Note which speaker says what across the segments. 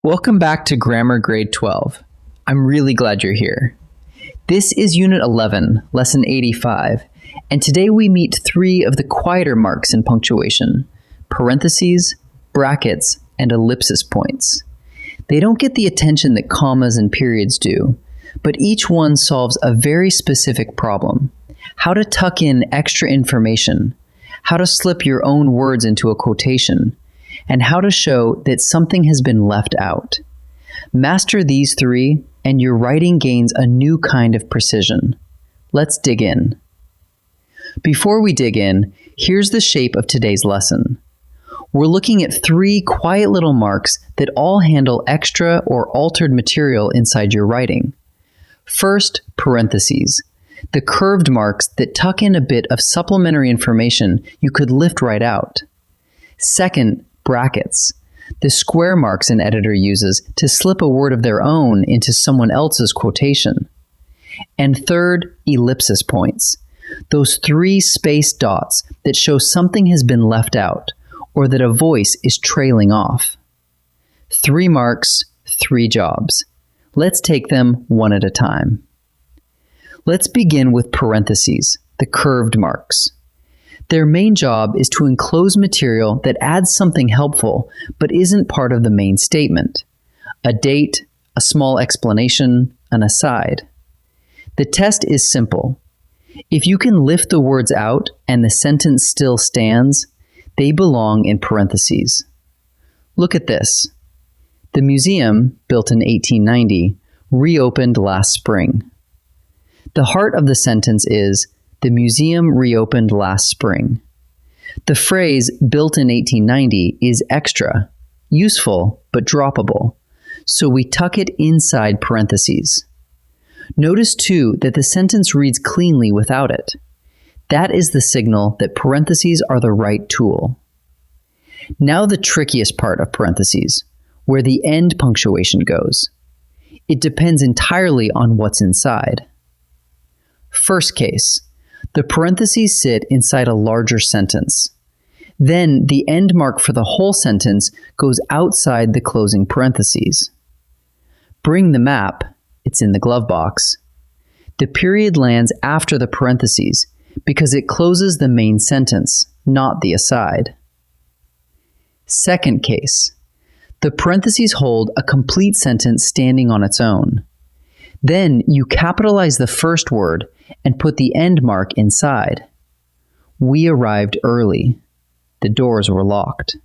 Speaker 1: Welcome back to Grammar Grade 12. I'm really glad you're here. This is Unit 11, Lesson 85, and today we meet three of the quieter marks in punctuation: parentheses, brackets, and ellipsis points. They don't get the attention that commas and periods do, but each one solves a very specific problem: how to tuck in extra information, how to slip your own words into a quotation, and how to show that something has been left out. Master these three, and your writing gains a new kind of precision. Let's dig in. Before we dig in, here's the shape of today's lesson. We're looking at three quiet little marks that all handle extra or altered material inside your writing. First, parentheses, the curved marks that tuck in a bit of supplementary information you could lift right out. Second, brackets, the square marks an editor uses to slip a word of their own into someone else's quotation. And third, ellipsis points, those three spaced dots that show something has been left out or that a voice is trailing off. 3 marks, 3 jobs. Let's take them one at a time. Let's begin with parentheses, the curved marks. Their main job is to enclose material that adds something helpful but isn't part of the main statement: a date, a small explanation, an aside. The test is simple. If you can lift the words out and the sentence still stands, they belong in parentheses. Look at this. The museum, built in 1890, reopened last spring. The heart of the sentence is, the museum reopened last spring. The phrase, built in 1890, is extra, useful, but droppable, so we tuck it inside parentheses. Notice, too, that the sentence reads cleanly without it. That is the signal that parentheses are the right tool. Now the trickiest part of parentheses, where the end punctuation goes. It depends entirely on what's inside. First case, the parentheses sit inside a larger sentence. Then the end mark for the whole sentence goes outside the closing parentheses. Bring the map, it's in the glove box. The period lands after the parentheses because it closes the main sentence, not the aside. Second case, the parentheses hold a complete sentence standing on its own. Then you capitalize the first word and put the end mark inside. We arrived early. The doors were locked.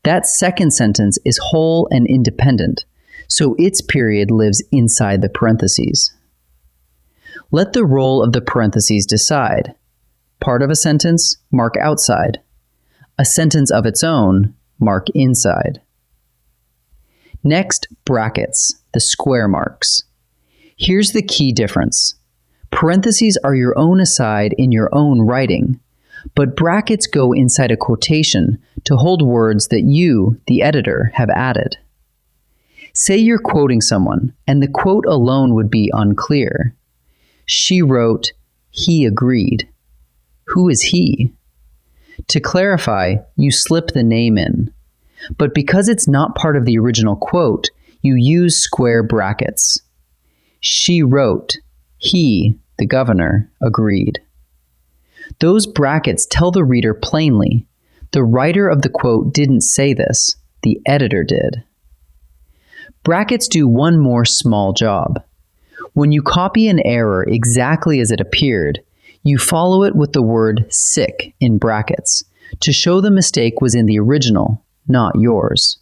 Speaker 1: That second sentence is whole and independent, so its period lives inside the parentheses. Let the role of the parentheses decide. Part of a sentence, mark outside. A sentence of its own, mark inside. Next, brackets, the square marks. Here's the key difference. Parentheses are your own aside in your own writing, but brackets go inside a quotation to hold words that you, the editor, have added. Say you're quoting someone, and the quote alone would be unclear. She wrote, he agreed. Who is he? To clarify, you slip the name in. But because it's not part of the original quote, you use square brackets. She wrote, he, the governor, agreed. Those brackets tell the reader plainly, the writer of the quote didn't say this, the editor did. Brackets do one more small job. When you copy an error exactly as it appeared, you follow it with the word sick in brackets to show the mistake was in the original, not yours.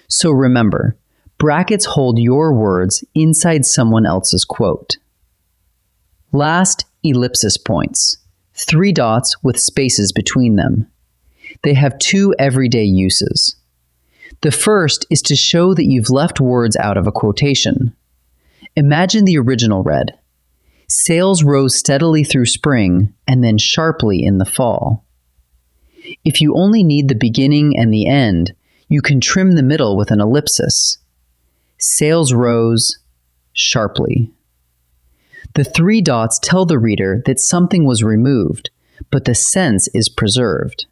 Speaker 1: So remember, brackets hold your words inside someone else's quote. Last, ellipsis points, 3 dots with spaces between them. They have 2 everyday uses. The first is to show that you've left words out of a quotation. Imagine the original read, sales rose steadily through spring and then sharply in the fall. If you only need the beginning and the end, you can trim the middle with an ellipsis. Sales rose sharply. The 3 dots tell the reader that something was removed, but the sense is preserved.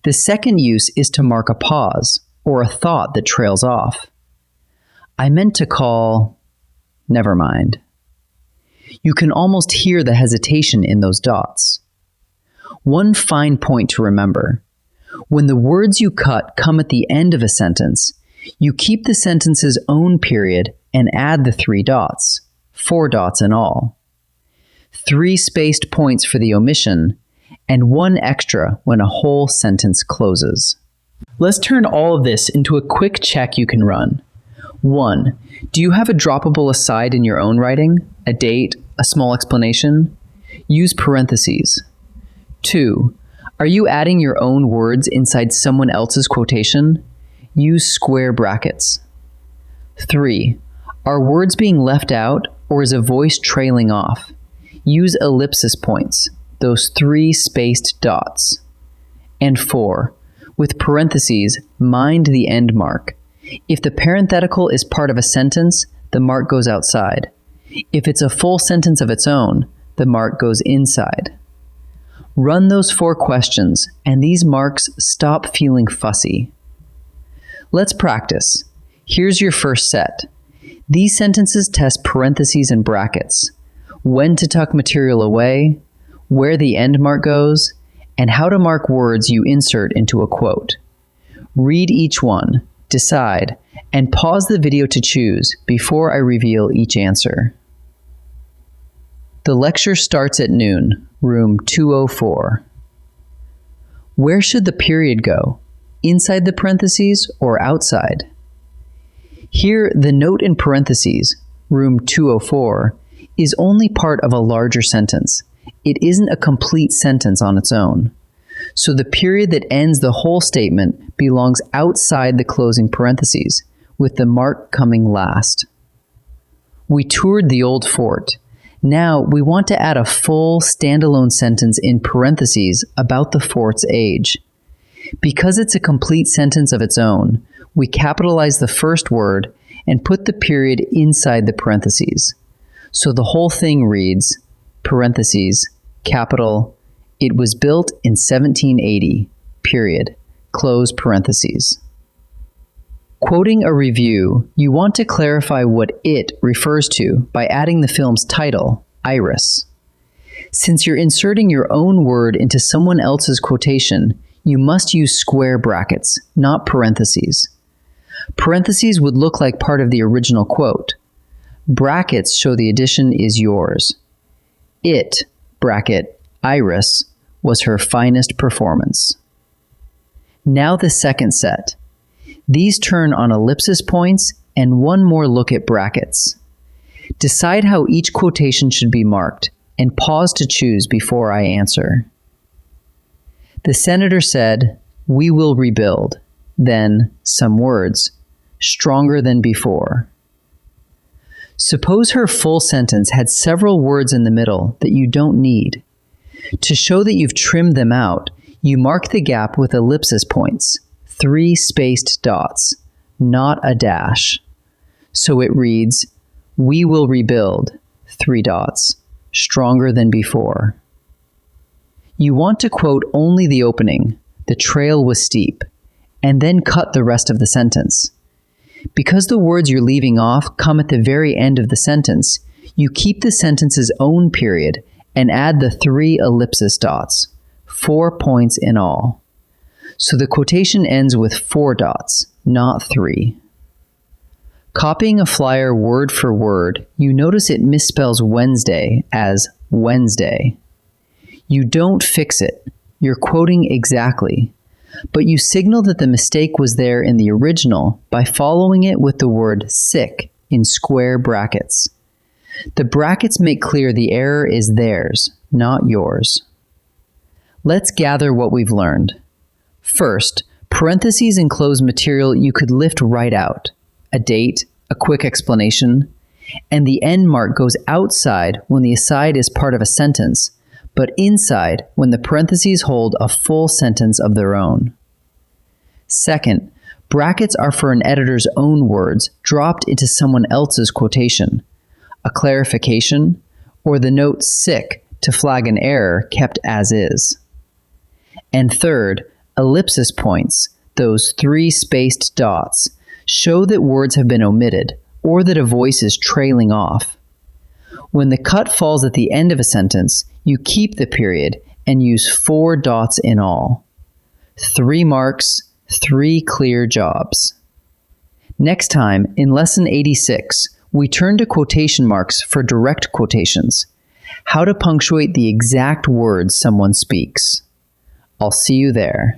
Speaker 1: The second use is to mark a pause, or a thought that trails off. I meant to call... Never mind. You can almost hear the hesitation in those dots. One fine point to remember. When the words you cut come at the end of a sentence, you keep the sentence's own period and add the 3 dots, 4 dots in all. 3 spaced points for the omission, and 1 extra when a whole sentence closes. Let's turn all of this into a quick check you can run. 1. Do you have a droppable aside in your own writing? A date? A small explanation? Use parentheses. 2. Are you adding your own words inside someone else's quotation? Use square brackets. 3. Are words being left out, or is a voice trailing off? Use ellipsis points, those 3 spaced dots. And 4. With parentheses, mind the end mark. If the parenthetical is part of a sentence, the mark goes outside. If it's a full sentence of its own, the mark goes inside. Run those 4 questions, and these marks stop feeling fussy. Let's practice. Here's your first set. These sentences test parentheses and brackets, when to tuck material away, where the end mark goes, and how to mark words you insert into a quote. Read each one, decide, and pause the video to choose before I reveal each answer. The lecture starts at noon, room 204. Where should the period go? Inside the parentheses or outside? Here, the note in parentheses, room 204, is only part of a larger sentence. It isn't a complete sentence on its own. So the period that ends the whole statement belongs outside the closing parentheses, with the mark coming last. We toured the old fort. Now we want to add a full standalone sentence in parentheses about the fort's age. Because it's a complete sentence of its own, we capitalize the first word and put the period inside the parentheses. So the whole thing reads, parentheses, capital, it was built in 1780, period, close parentheses. Quoting a review, you want to clarify what it refers to by adding the film's title, Iris. Since you're inserting your own word into someone else's quotation, you must use square brackets, not parentheses. Parentheses would look like part of the original quote. Brackets show the addition is yours. It, bracket, Iris, was her finest performance. Now the second set. These turn on ellipsis points and one more look at brackets. Decide how each quotation should be marked and pause to choose before I answer. The senator said, "We will rebuild." Then, some words, stronger than before. Suppose her full sentence had several words in the middle that you don't need. To show that you've trimmed them out, you mark the gap with ellipsis points, 3 spaced dots, not a dash. So it reads, "We will rebuild," 3 dots, stronger than before. You want to quote only the opening, "The trail was steep," and then cut the rest of the sentence. Because the words you're leaving off come at the very end of the sentence, you keep the sentence's own period and add the 3 ellipsis dots, 4 points in all. So the quotation ends with 4 dots, not 3. Copying a flyer word for word, you notice it misspells Wednesday as Wednesday. You don't fix it. You're quoting exactly. But you signal that the mistake was there in the original by following it with the word sick in square brackets. The brackets make clear the error is theirs, not yours. Let's gather what we've learned. First, parentheses enclose material you could lift right out, a date, a quick explanation, and the end mark goes outside when the aside is part of a sentence, but inside when the parentheses hold a full sentence of their own. Second, brackets are for an editor's own words dropped into someone else's quotation, a clarification, or the note sick to flag an error kept as is. And third, ellipsis points, Those 3 spaced dots show that words have been omitted or that a voice is trailing off. When the cut falls at the end of a sentence, you keep the period and use 4 dots in all. 3 marks, 3 clear jobs. Next time, in Lesson 86, we turn to quotation marks for direct quotations, how to punctuate the exact words someone speaks. I'll see you there.